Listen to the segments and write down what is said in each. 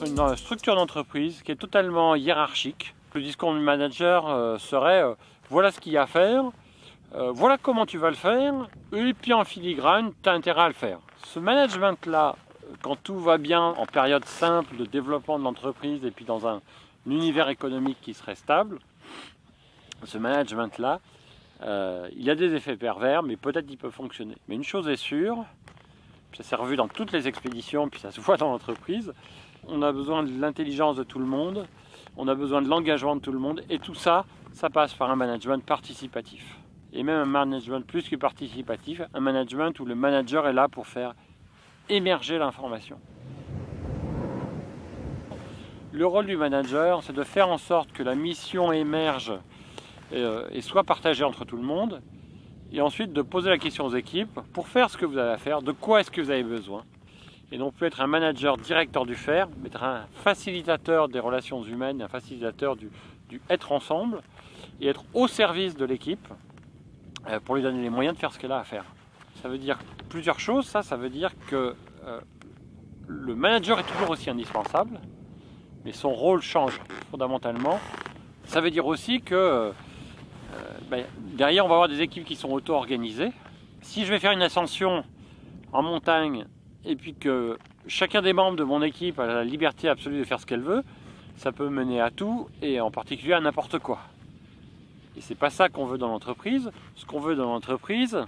sur une structure d'entreprise qui est totalement hiérarchique. Le discours du manager serait voilà ce qu'il y a à faire, voilà comment tu vas le faire, et puis en filigrane, tu as intérêt à le faire. Ce management-là, quand tout va bien, en période simple de développement de l'entreprise et puis dans un univers économique qui serait stable, ce management-là, il a des effets pervers, mais peut-être qu'il peut fonctionner. Mais une chose est sûre, ça s'est revu dans toutes les expéditions, puis ça se voit dans l'entreprise, on a besoin de l'intelligence de tout le monde, on a besoin de l'engagement de tout le monde, et tout ça, ça passe par un management participatif. Et même un management plus que participatif, un management où le manager est là pour faire émerger l'information. Le rôle du manager, c'est de faire en sorte que la mission émerge et soit partagée entre tout le monde, et ensuite de poser la question aux équipes, pour faire ce que vous avez à faire, de quoi est-ce que vous avez besoin. Et non plus être un manager directeur du faire, mais être un facilitateur des relations humaines, un facilitateur du être ensemble, et être au service de l'équipe pour lui donner les moyens de faire ce qu'elle a à faire. Ça veut dire plusieurs choses, ça veut dire que le manager est toujours aussi indispensable, mais son rôle change fondamentalement. Ça veut dire aussi que derrière on va avoir des équipes qui sont auto-organisées. Si je vais faire une ascension en montagne et puis que chacun des membres de mon équipe a la liberté absolue de faire ce qu'elle veut, ça peut mener à tout et en particulier à n'importe quoi. Et c'est pas ça qu'on veut dans l'entreprise. Ce qu'on veut dans l'entreprise,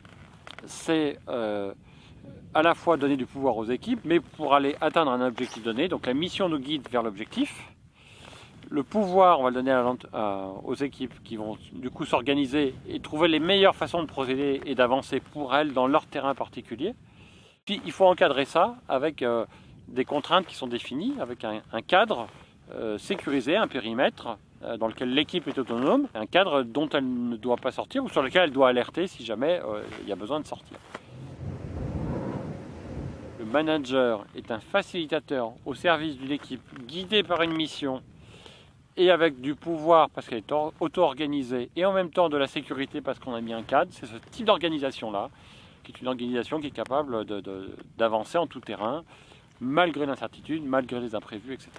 c'est à la fois donner du pouvoir aux équipes, mais pour aller atteindre un objectif donné. Donc la mission nous guide vers l'objectif. Le pouvoir, on va le donner aux équipes qui vont du coup s'organiser et trouver les meilleures façons de procéder et d'avancer pour elles dans leur terrain particulier. Puis il faut encadrer ça avec des contraintes qui sont définies, avec un cadre sécurisé, un périmètre dans lequel l'équipe est autonome, un cadre dont elle ne doit pas sortir ou sur lequel elle doit alerter si jamais il y a besoin de sortir. Le manager est un facilitateur au service d'une équipe guidée par une mission et avec du pouvoir parce qu'elle est auto-organisée et en même temps de la sécurité parce qu'on a mis un cadre. C'est ce type d'organisation-là qui est une organisation qui est capable d'avancer en tout terrain malgré l'incertitude, malgré les imprévus, etc.